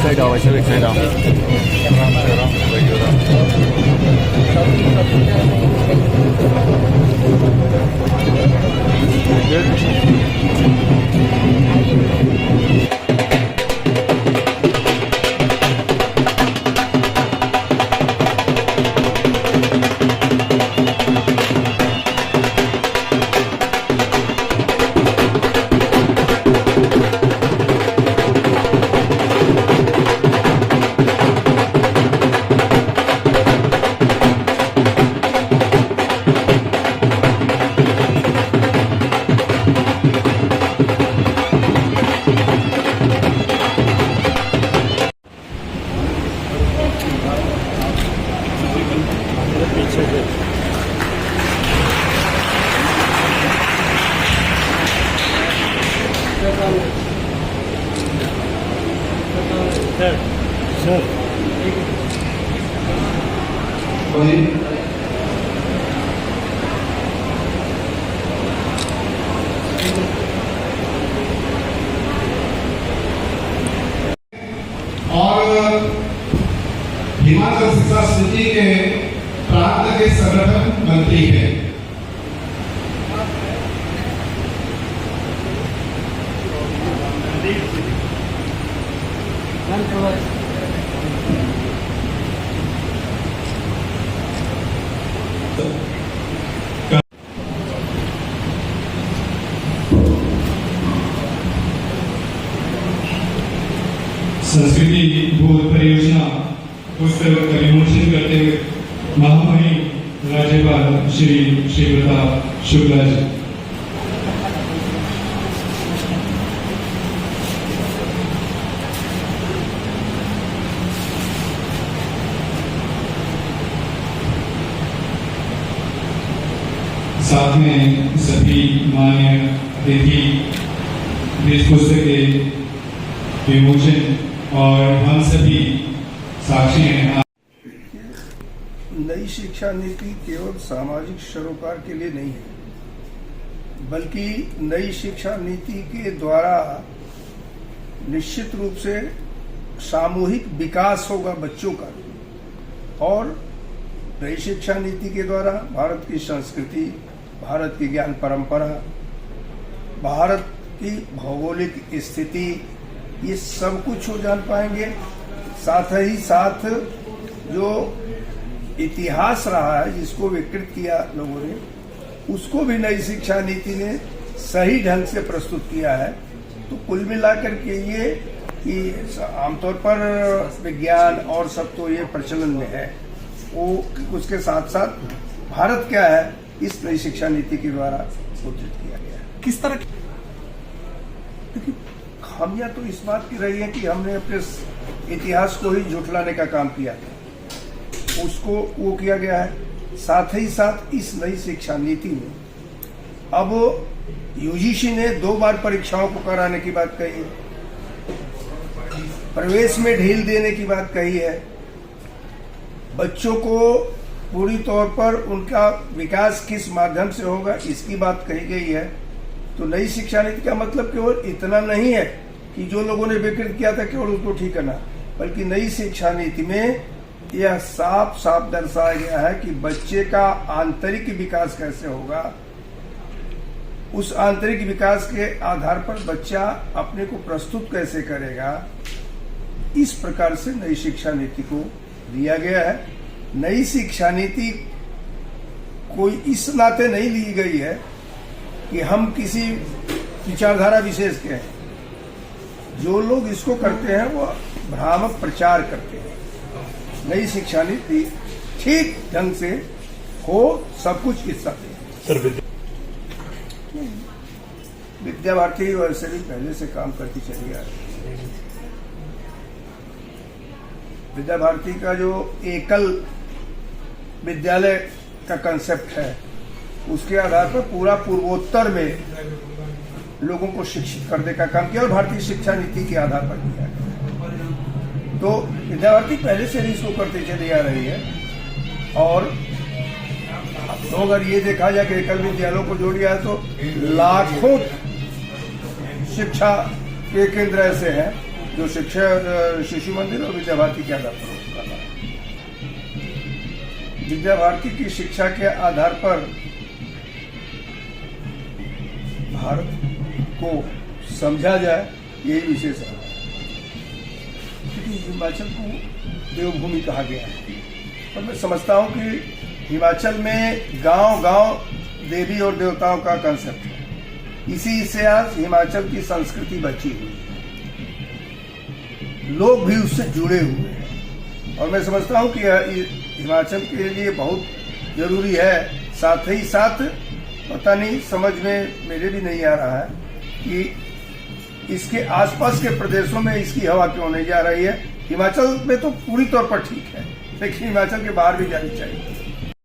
Side आओ, वैसे एक साइड आओ। और हिमाचल शिक्षा समिति के प्रांत के संगठन मंत्री हैं। संस्कृति बोध परियोजना पुस्तक का विमोचन करते हुए महामहिम राज्यपाल श्री प्रताप शुक्ला जी। साथ में सभी मान्य अतिथि इस पुस्तक के विमोचन और हम सभी साक्षी हैं। नई शिक्षा नीति केवल सामाजिक सरोकार के लिए नहीं है, बल्कि नई शिक्षा नीति के द्वारा निश्चित रूप से सामूहिक विकास होगा बच्चों का, और नई शिक्षा नीति के द्वारा भारत की संस्कृति, भारत की ज्ञान परंपरा, भारत की भौगोलिक स्थिति, ये सब कुछ हो जान पाएंगे। साथ ही साथ जो इतिहास रहा है जिसको विकृत किया लोगों ने, उसको भी नई शिक्षा नीति ने सही ढंग से प्रस्तुत किया है। तो कुल मिलाकर के ये कि आमतौर पर विज्ञान और सब तो ये प्रचलन में है, वो उसके साथ साथ भारत क्या है इस नई शिक्षा नीति के द्वारा उद्धृत किया गया है। किस तरह क्योंकि खामियां तो इस बात की रही है कि हमने अपने इतिहास को ही झुठलाने का काम किया था, उसको वो किया गया है। साथ ही साथ इस नई शिक्षा नीति में अब यूजीसी ने 2 बार परीक्षाओं को कराने की बात कही है, प्रवेश में ढील देने की बात कही है, बच्चों को पूरी तौर पर उनका विकास किस माध्यम से होगा इसकी बात कही गई है। तो नई शिक्षा नीति का मतलब केवल इतना नहीं है कि जो लोगों ने विकृत किया था केवल उसको ठीक करना, बल्कि नई शिक्षा नीति में यह साफ साफ दर्शाया गया है कि बच्चे का आंतरिक विकास कैसे होगा, उस आंतरिक विकास के आधार पर बच्चा अपने को प्रस्तुत कैसे करेगा। इस प्रकार से नई शिक्षा नीति को दिया गया है। नई शिक्षा नीति कोई इस नाते नहीं ली गई है कि हम किसी विचारधारा विशेष के हैं। जो लोग इसको करते हैं वो भ्रामक प्रचार करते हैं। नई शिक्षा नीति ठीक ढंग से हो, सब कुछ इस सर विद्या भारती वैसे भी पहले से काम करती चली आ रही है। विद्या भारती का जो एकल विद्यालय का कंसेप्ट है, उसके आधार पर पूरा पूर्वोत्तर में लोगों को शिक्षित करने का काम किया और भारतीय शिक्षा नीति के आधार पर किया है। तो विद्या भारती पहले से ही इसको करते चली आ रही है। और तो अगर ये देखा जाए कि एकल विद्यालयों को जोड़ दिया है तो लाखों शिक्षा के केंद्र ऐसे हैं जो शिशु मंदिर और विद्या भारती के आधार पर कर रहा है। विद्या भारती की शिक्षा के आधार पर भारत को समझा जाए, यही विशेष है। क्योंकि हिमाचल को देवभूमि कहा गया है, और मैं समझता हूं कि हिमाचल में गांव-गांव देवी और देवताओं का कंसेप्ट है। इसी से आज हिमाचल की संस्कृति बची हुई है, लोग भी उससे जुड़े हुए हैं, और मैं समझता हूं कि हिमाचल के लिए बहुत जरूरी है। साथ ही साथ पता नहीं, समझ में मेरे भी नहीं आ रहा है कि इसके आसपास के प्रदेशों में इसकी हवा क्यों नहीं जा रही है। हिमाचल में तो पूरी तौर पर ठीक है, लेकिन हिमाचल के बाहर भी जानी चाहिए।